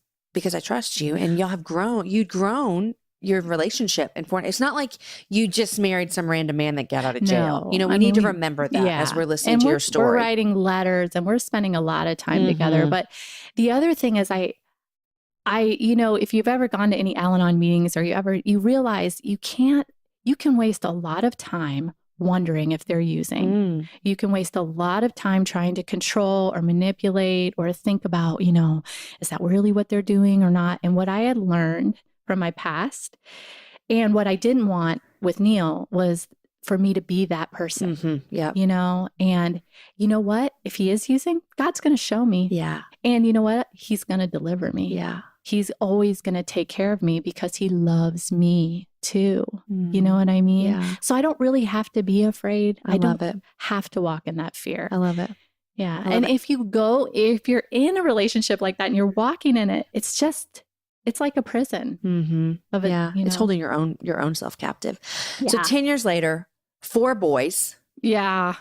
I trust you, and you'd grown your relationship. And it's not like you just married some random man that got out of jail. No, we need to remember that as we're listening to your story. We're writing letters and we're spending a lot of time together. But the other thing is I, if you've ever gone to any Al-Anon meetings or you realize you can waste a lot of time wondering if they're using. You can waste a lot of time trying to control or manipulate or think about, is that really what they're doing or not? And what I had learned from my past and what I didn't want with Neal was for me to be that person. Yeah. And you know what? If he is using, God's going to show me. Yeah. And you know what? He's going to deliver me. Yeah. He's always going to take care of me because he loves me too. You know what I mean? Yeah. So I don't really have to be afraid. I love don't have to walk in that fear. I love it. Yeah. And if you're in a relationship like that and you're walking in it, it's like a prison. It's holding your own self captive. So 10 years later, 4 boys. Yeah.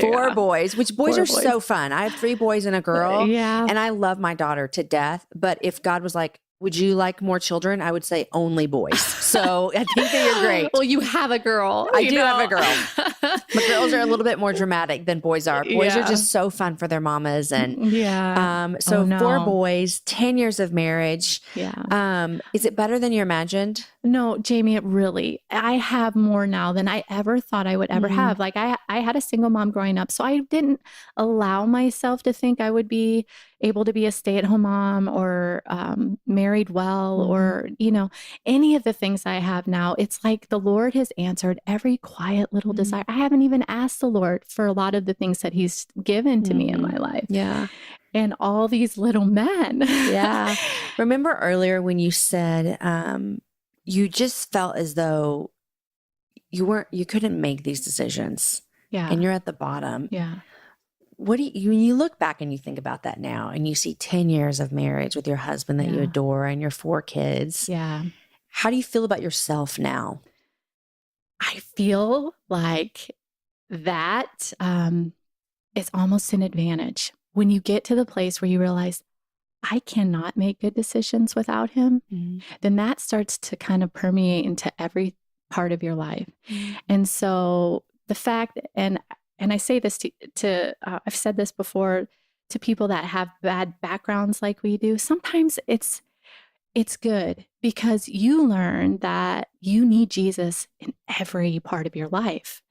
4 boys, which boys are so fun. I have 3 boys and a girl. Yeah. And I love my daughter to death. But if God was like, would you like more children? I would say only boys. So I think that you're great. Well, you have a girl. I do have a girl. But girls are a little bit more dramatic than boys are. Boys are just so fun for their mamas. And 4 boys, 10 years of marriage. Yeah. Is it better than you imagined? No, Jamie, I have more now than I ever thought I would ever have. Like I had a single mom growing up, so I didn't allow myself to think I would be able to be a stay-at-home mom or married well, or, any of the things I have now. It's like the Lord has answered every quiet little desire. I haven't even asked the Lord for a lot of the things that he's given to me in my life. Yeah. And all these little men. Yeah. Remember earlier when you said you just felt as though you couldn't make these decisions. Yeah. And you're at the bottom. Yeah. What do you, when you look back and you think about that now and you see 10 years of marriage with your husband that you adore and your 4 kids. Yeah. How do you feel about yourself now? I feel like that is almost an advantage. When you get to the place where you realize, I cannot make good decisions without him, then that starts to kind of permeate into every part of your life. And so the fact, and I say this to I've said this before to people that have bad backgrounds like we do, sometimes it's good because you learn that you need Jesus in every part of your life.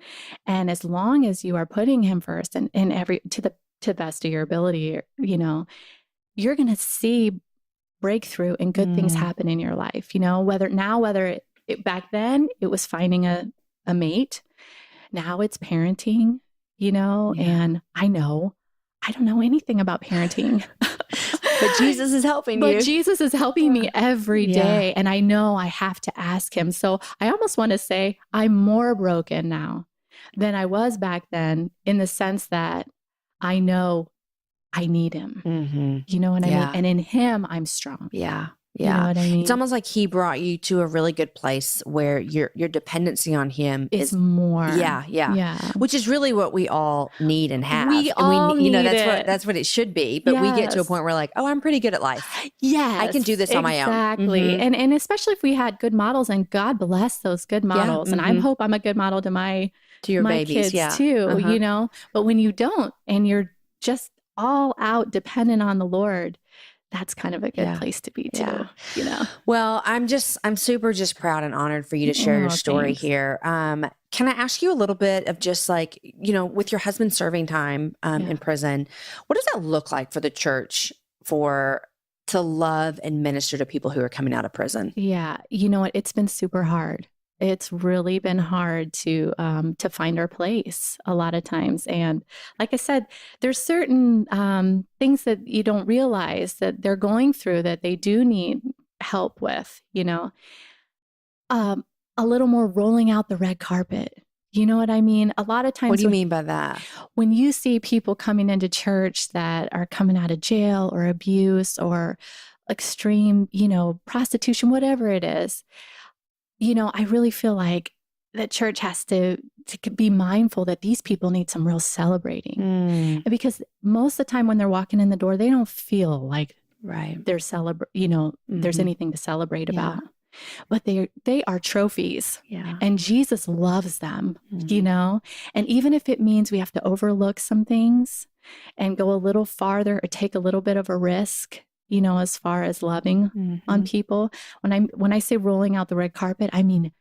And as long as you are putting him first and in every, to the best of your ability, you're going to see breakthrough and good things happen in your life. Whether back then it was finding a mate, now it's parenting, and I don't know anything about parenting. But Jesus is helping you. But Jesus is helping me every day. And I know I have to ask him. So I almost want to say I'm more broken now than I was back then, in the sense that I know I need him. You know what I mean? And in him, I'm strong. Yeah. You know what I mean? It's almost like he brought you to a really good place where your dependency on him is more. Yeah. Which is really what we all need and have. We all need it. That's what it should be. But we get to a point where like, oh, I'm pretty good at life. Yes. I can do this on my own. Exactly. And especially if we had good models, and God bless those good models. And I hope I'm a good model to your my babies, kids too, But when you don't, and you're just all out dependent on the Lord, that's kind of a good place to be too, Well, I'm super just proud and honored for you to share your story here. Can I ask you a little bit of just like, with your husband serving time in prison, what does that look like for the church to love and minister to people who are coming out of prison? Yeah. You know what? It's been super hard. It's really been hard to find our place a lot of times. And like I said, there's certain things that you don't realize that they're going through that they do need help with, a little more rolling out the red carpet. You know what I mean? A lot of times. What do you mean by that? When you see people coming into church that are coming out of jail or abuse or extreme, prostitution, whatever it is, I really feel like the church has to be mindful that these people need some real celebrating. Because most of the time when they're walking in the door, they don't feel like they're there's anything to celebrate about. But they are trophies. Yeah. And Jesus loves them, and even if it means we have to overlook some things and go a little farther or take a little bit of a risk, as far as loving on people. When I say rolling out the red carpet, I mean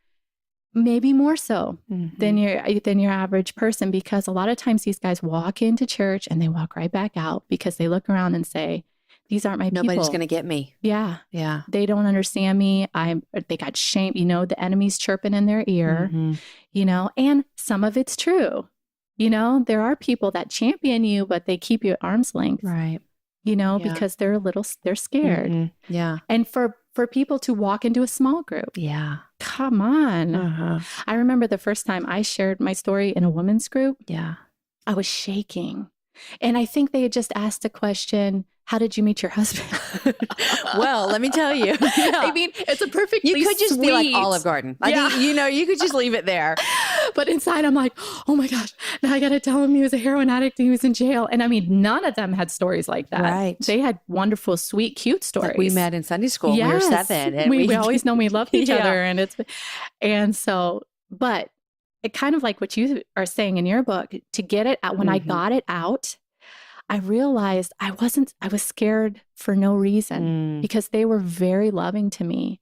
maybe more so than your average person, because a lot of times these guys walk into church and they walk right back out because they look around and say, these aren't my people. Nobody's going to get me. Yeah. Yeah. They don't understand me. They got shame, the enemy's chirping in their ear, and some of it's true. There are people that champion you, but they keep you at arm's length. Right. Because they're scared. Yeah. And for people to walk into a small group. Yeah. Come on. I remember the first time I shared my story in a women's group. Yeah. I was shaking. And I think they had just asked a question, how did you meet your husband? Well, let me tell you. I mean, it's a perfectly You could just sweet. be like Olive Garden. You could just leave it there. But inside I'm like, oh my gosh, now I got to tell him he was a heroin addict and he was in jail. And I mean, none of them had stories like that. Right. They had wonderful, sweet, cute stories. Like we met in Sunday school when we were 7. And we always know we loved each other. But it kind of like what you are saying in your book, to get it out, when I got it out, I realized I was scared for no reason because they were very loving to me.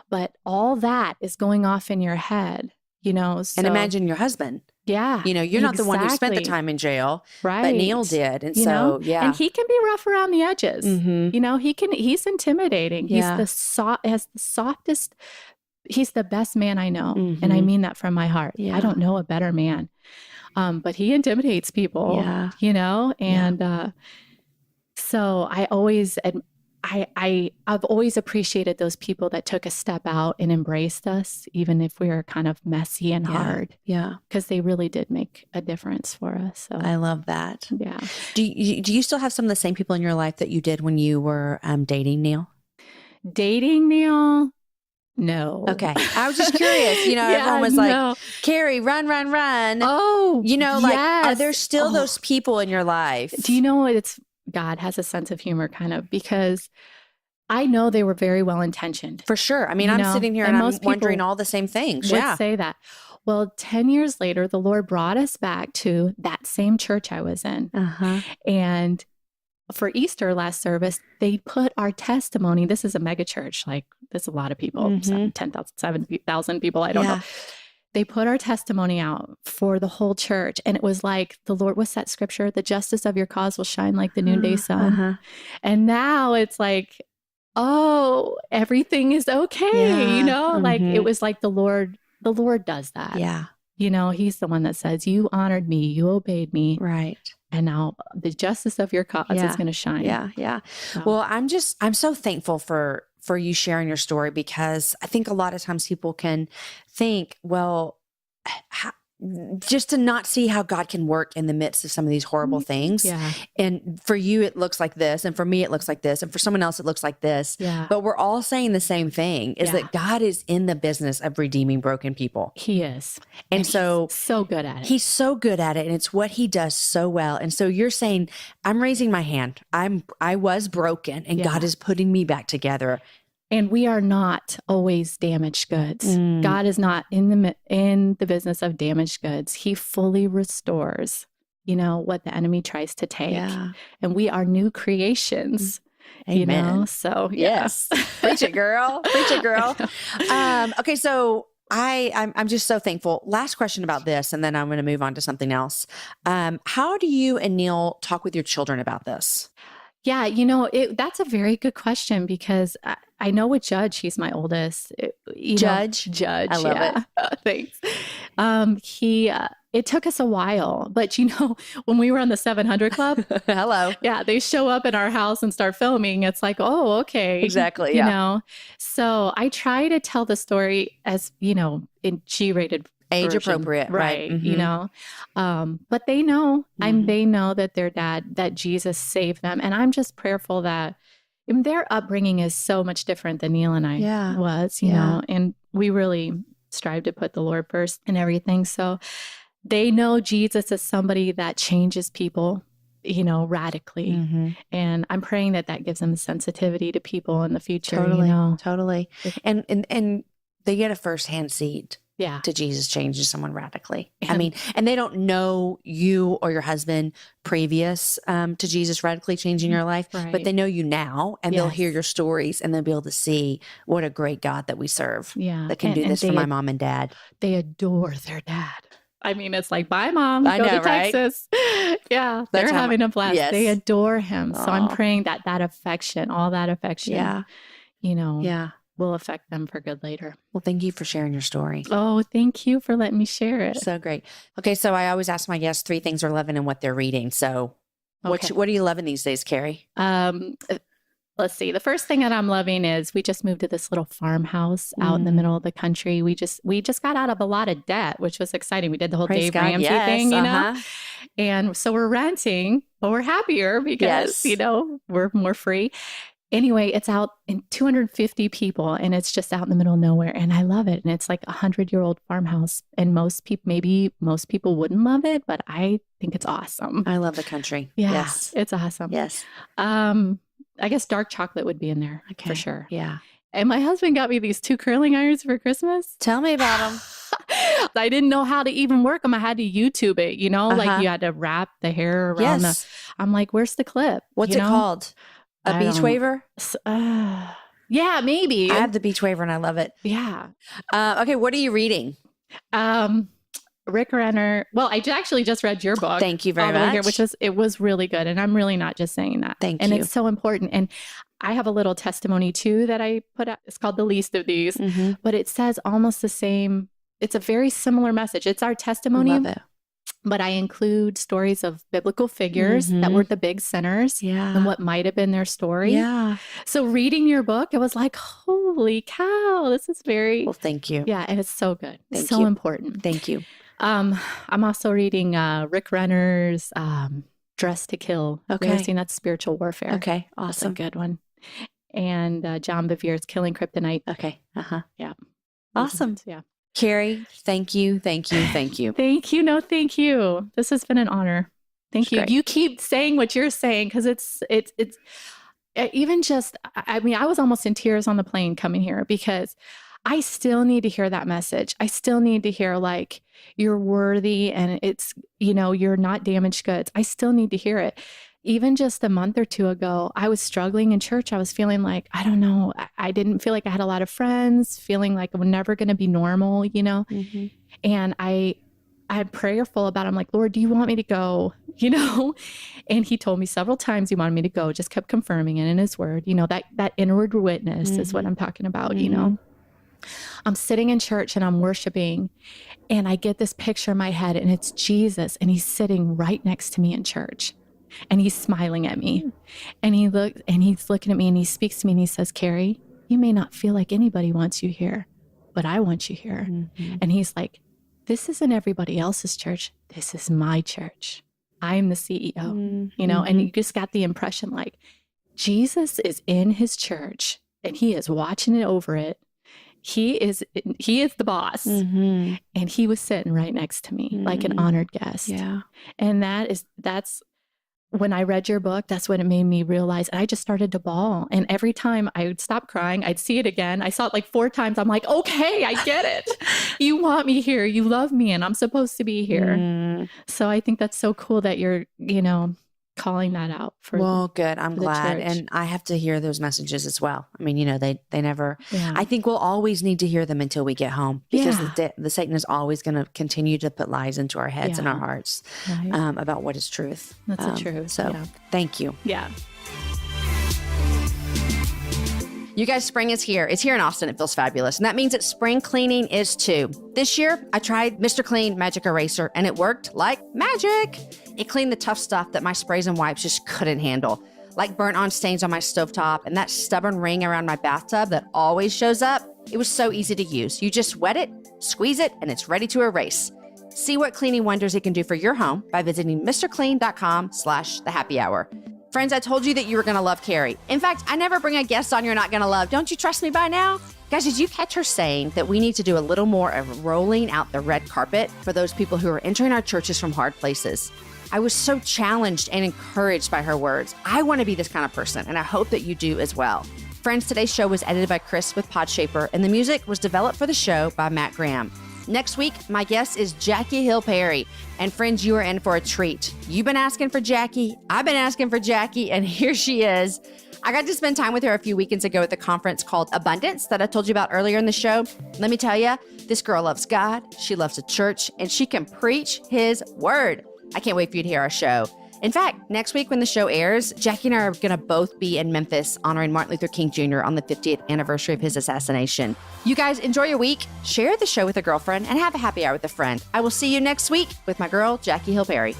But all that is going off in your head, So, and imagine your husband. Yeah. You're not the one who spent the exactly. time in jail, Right. but Neal did. And You so, know? yeah. And he can be rough around the edges. Mm-hmm. He's intimidating. Yeah. Has the softest, he's the best man I know. Mm-hmm. And I mean that from my heart. Yeah. I don't know a better man. But he intimidates people, and so I always, I've always appreciated those people that took a step out and embraced us, even if we were kind of messy and hard. Yeah. Because they really did make a difference for us. So I love that. yeah. Do you still have some of the same people in your life that you did when you were dating Neal? Dating Neal? No. Okay. I was just curious. Everyone was like, Carrie, run. Oh, are there still those people in your life? Do you know what God has a sense of humor kind of, because I know they were very well intentioned. For sure. I mean, I'm sitting here and I'm wondering all the same things. Let's say that. Well, 10 years later, the Lord brought us back to that same church I was in. And for Easter last service, they put our testimony. This is a mega church. Like, there's a lot of people, 10,000, 7,000 people. I don't know. They put our testimony out for the whole church. And it was like the Lord, what's that scripture? The justice of your cause will shine like the noonday sun. And now it's like, oh, everything is okay. Like it was like the Lord does that. Yeah. He's the one that says, you honored me, you obeyed me. Right. And now the justice of your cause is going to shine. Yeah. Yeah. So. Well, I'm so thankful for you sharing your story, because I think a lot of times people can think, well, just to not see how God can work in the midst of some of these horrible things. Yeah. And for you, it looks like this. And for me, it looks like this. And for someone else, it looks like this. Yeah. But we're all saying the same thing, is that God is in the business of redeeming broken people. He is. And so he's so good at it. He's so good at it. And it's what he does so well. And so you're saying, I'm raising my hand. I was broken and God is putting me back together. And we are not always damaged goods. God is not in the business of damaged goods. He fully restores, what the enemy tries to take. Yeah. And we are new creations. Amen. So yes. Preach it, girl. Preach it, girl. Okay. So I'm just so thankful. Last question about this, and then I'm going to move on to something else. How do you and Neal talk with your children about this? Yeah, that's a very good question, because I know with Judge, he's my oldest. Judge. I love it. Thanks. It took us a while, but when we were on the 700 Club, hello. Yeah, they show up in our house and start filming. It's like, oh, okay. Exactly. So I try to tell the story as, in G-rated age version. Appropriate, right? But they know, they know that their dad, that Jesus saved them, and I'm just prayerful that their upbringing is so much different than Neal and I was, you know, and we really strive to put the Lord first and everything. So they know Jesus is somebody that changes people, radically. And I'm praying that gives them a sensitivity to people in the future. Totally. And they get a firsthand seat. Yeah. To Jesus changes someone radically. I mean, and they don't know you or your husband previous to Jesus radically changing your life, but they know you now, and they'll hear your stories, and they'll be able to see what a great God that we serve. Yeah. That can do this for my mom and dad. They adore their dad. I mean, it's like, bye, Mom. I Go know, to Texas. Yeah. They're having a blast. Yes. They adore him. So I'm praying that affection, all that affection, will affect them for good later. Well, thank you for sharing your story. Oh, thank you for letting me share it. So great. Okay. So I always ask my guests 3 things they're loving and what they're reading. So what are you loving these days, Carrie? Let's see. The first thing that I'm loving is we just moved to this little farmhouse out in the middle of the country. We just got out of a lot of debt, which was exciting. We did the whole Dave Ramsey thing, and so we're renting, but we're happier because, we're more free. Anyway, it's out in 250 people, and it's just out in the middle of nowhere. And I love it. And it's like 100-year-old farmhouse. And most people wouldn't love it, but I think it's awesome. I love the country. Yeah, yes. It's awesome. Yes. I guess dark chocolate would be in there for sure. Yeah. And my husband got me these 2 curling irons for Christmas. Tell me about them. I didn't know how to even work them. I had to YouTube it, like you had to wrap the hair around I'm like, where's the clip? What's it called? A beach waver? Yeah, maybe. I have the beach waver and I love it. Yeah. Okay. What are you reading? Rick Renner. Well, I actually just read your book. Thank you very all the way much. here, it was really good. And I'm really not just saying that. Thank and you. it's so important. And I have a little testimony too that I put out. It's called The Least of These, but it says almost the same. It's a very similar message. It's our testimony. Love it. But I include stories of biblical figures that were the big sinners and what might have been their story. Yeah. So reading your book, it was like, holy cow, this is very... Well, thank you. Yeah, and it's so good. Thank so you. important. Thank you. I'm also reading Rick Renner's Dress to Kill. Okay. Have you ever seen that? Spiritual Warfare. Okay. That's Awesome. a good one. And John Bevere's Killing Kryptonite. Okay. Yeah. Awesome. Yeah. Carrie, thank you. Thank you. Thank you. Thank you. No, thank you. This has been an honor. Thank you. Great. You keep saying what you're saying because it's even just, I mean, I was almost in tears on the plane coming here because I still need to hear that message. I still need to hear like you're worthy and it's, you're not damaged goods. I still need to hear it. Even just a month or two ago, I was struggling in church. I was feeling like, I don't know, I didn't feel like I had a lot of friends, feeling like I'm never going to be normal, And I'm prayerful about it. I'm like, Lord, do you want me to go? And he told me several times he wanted me to go, just kept confirming it in his word. That inward witness is what I'm talking about, I'm sitting in church and I'm worshiping and I get this picture in my head and it's Jesus and he's sitting right next to me in church. And he's smiling at me and he's looking at me and he speaks to me and he says, Carrie, you may not feel like anybody wants you here, but I want you here. And he's like, this isn't everybody else's church. This is my church. I'm the CEO, and you just got the impression like Jesus is in his church and he is watching it over it. He is the boss. And he was sitting right next to me like an honored guest. Yeah. And that's when I read your book, that's when it made me realize. And I just started to bawl. And every time I would stop crying, I'd see it again. I saw it like 4 times. I'm like, okay, I get it. You want me here. You love me. And I'm supposed to be here. So I think that's so cool that you're, calling that out for good. I'm glad. And I have to hear those messages as well. I mean, they never, I think we'll always need to hear them until we get home because the Satan is always going to continue to put lies into our heads and our hearts about what is truth. That's the truth. So thank you. Yeah. You guys, spring is here. It's here in Austin. It feels fabulous. And that means that spring cleaning is too. This year, I tried Mr. Clean Magic Eraser and it worked like magic. It cleaned the tough stuff that my sprays and wipes just couldn't handle, like burnt on stains on my stovetop and that stubborn ring around my bathtub that always shows up. It was so easy to use. You just wet it, squeeze it, and it's ready to erase. See what cleaning wonders it can do for your home by visiting mrclean.com/thehappyhour. Friends, I told you that you were going to love Carrie. In fact, I never bring a guest on you're not going to love. Don't you trust me by now? Guys, did you catch her saying that we need to do a little more of rolling out the red carpet for those people who are entering our churches from hard places? I was so challenged and encouraged by her words. I want to be this kind of person, and I hope that you do as well. Friends, today's show was edited by Chris with Podshaper, and the music was developed for the show by Matt Graham. Next week, my guest is Jackie Hill Perry. And friends, you are in for a treat. You've been asking for Jackie. I've been asking for Jackie, and here she is. I got to spend time with her a few weekends ago at the conference called Abundance that I told you about earlier in the show. Let me tell you, this girl loves God, she loves the church, and she can preach his word. I can't wait for you to hear our show. In fact, next week when the show airs, Jackie and I are going to both be in Memphis honoring Martin Luther King Jr. on the 50th anniversary of his assassination. You guys enjoy your week, share the show with a girlfriend, and have a happy hour with a friend. I will see you next week with my girl, Jackie Hill Perry.